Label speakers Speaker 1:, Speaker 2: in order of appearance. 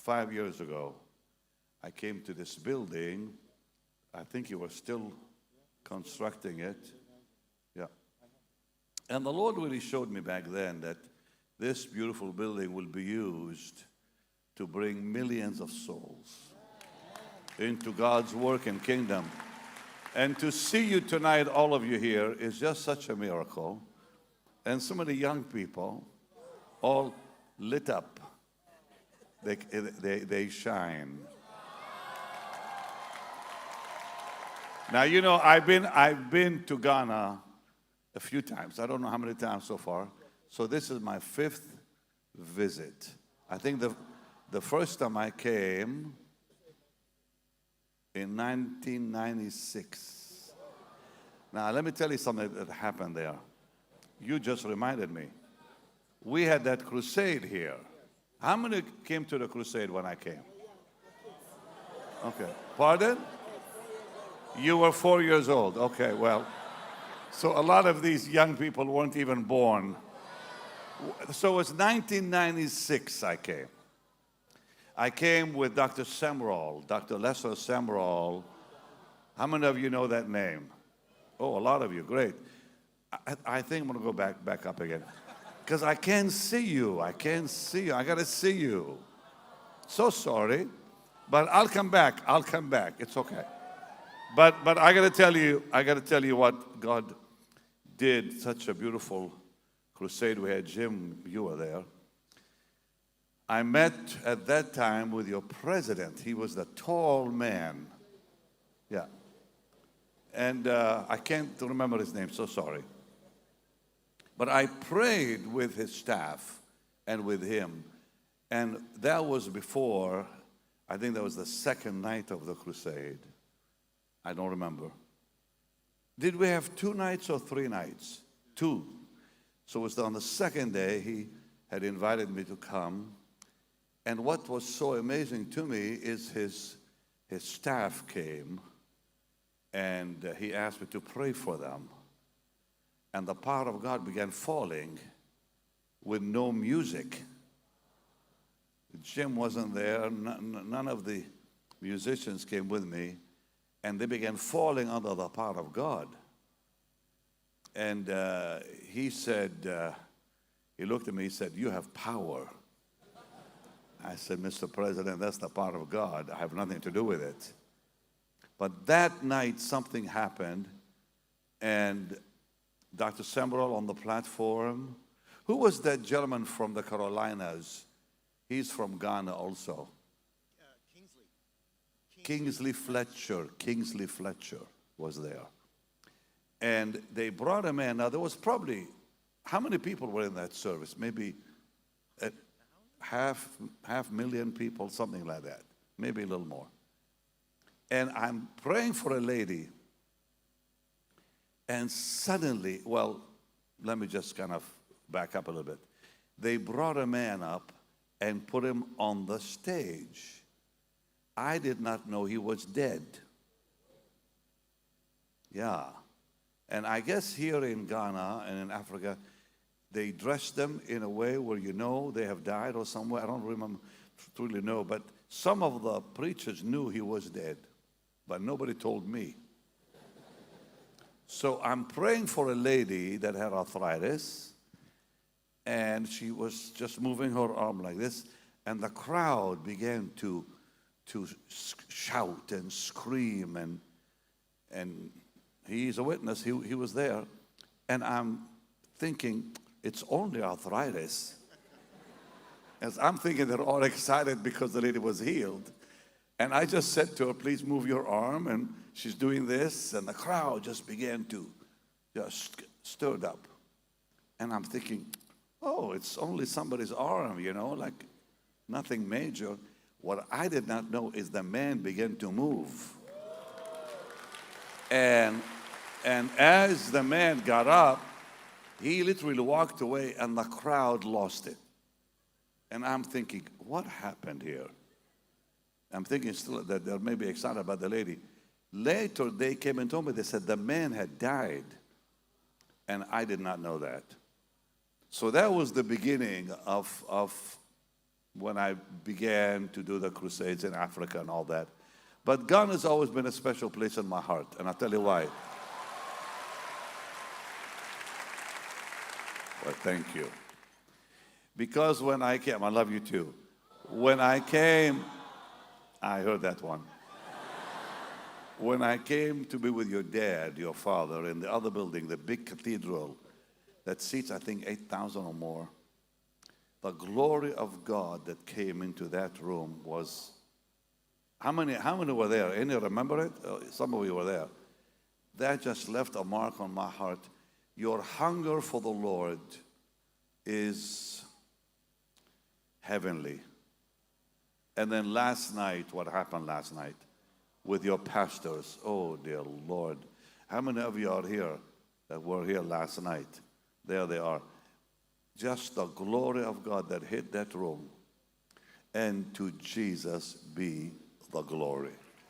Speaker 1: 5 years ago, I came to this building. I think you were still constructing it. Yeah. And the Lord really showed me back then that this beautiful building will be used to bring millions of souls into God's work and kingdom. And to see you tonight, all of you here, is just such a miracle. And so many young people, all lit up. They shine. Now, you know, I've been to Ghana a few times. I don't know how many times so far. So this is my 5th visit. I think the first time I came in 1996. Now, let me tell you something that happened there. You just reminded me. We had that crusade here. How many came to the crusade when I came? Okay. Pardon? You were 4 years old. Okay, well. So a lot of these young people weren't even born. So it was 1996 I came. I came with Dr. Semrall, Dr. Lester Semrall. How many of you know that name? Oh, a lot of you. Great. I think I'm going to go back up again. Because I can't see you. I can't see you. I got to see you. So sorry. But I'll come back. I'll come back. It's okay. But I got to tell you what God did. Such a beautiful crusade we had. Jim, you were there. I met at that time with your president. He was the tall man. Yeah. And I can't remember his name, so sorry. But I prayed with his staff and with him. And that was before, I think that was the second night of the crusade. I don't remember. Did we have 2 nights or 3 nights? 2. So it was on the second day he had invited me to come. And what was so amazing to me is his staff came and he asked me to pray for them. And the power of God began falling with no music. Jim wasn't there. None of the musicians came with me. And they began falling under the power of God. And he said, he looked at me, he said, "You have power." I said, "Mr. President, that's the power of God. I have nothing to do with it." But that night, something happened, and Dr. Semrall on the platform. Who was that gentleman from the Carolinas? He's from Ghana also. Kingsley Fletcher was there. And they brought him in. Now, there was probably, how many people were in that service? Maybe half million people, something like that. Maybe a little more. And I'm praying for a lady. And suddenly, well, let me just kind of back up a little bit. They brought a man up and put him on the stage. I did not know he was dead. Yeah. And I guess here in Ghana and in Africa, they dress them in a way where you know they have died or somewhere. I don't remember, truly know. But some of the preachers knew he was dead. But nobody told me. So I'm praying for a lady that had arthritis. And she was just moving her arm like this. And the crowd began to shout and scream, and he's a witness. He was there, and I'm thinking it's only arthritis. As I'm thinking they're all excited because the lady was healed, and I just said to her, "Please move your arm," and she's doing this, and the crowd just began to just stirred up, and I'm thinking, oh, it's only somebody's arm, you know, like nothing major. What I did not know is the man began to move. And as the man got up, he literally walked away and the crowd lost it. And I'm thinking, what happened here? I'm thinking still that they're maybe excited about the lady. Later, they came and told me, they said the man had died. And I did not know that. So that was the beginning of when I began to do the crusades in Africa and all that. But Ghana has always been a special place in my heart, and I'll tell you why. Well, thank you. Because when I came, I love you too. When I came, I heard that one. When I came to be with your dad, your father, in the other building, the big cathedral that seats, I think, 8,000 or more, the glory of God that came into that room was, how many were there? Any remember it? Some of you were there. That just left a mark on my heart. Your hunger for the Lord is heavenly. And then last night, what happened last night with your pastors? Oh, dear Lord. How many of you are here that were here last night? There they are. Just the glory of God that hit that room. And to Jesus be the glory.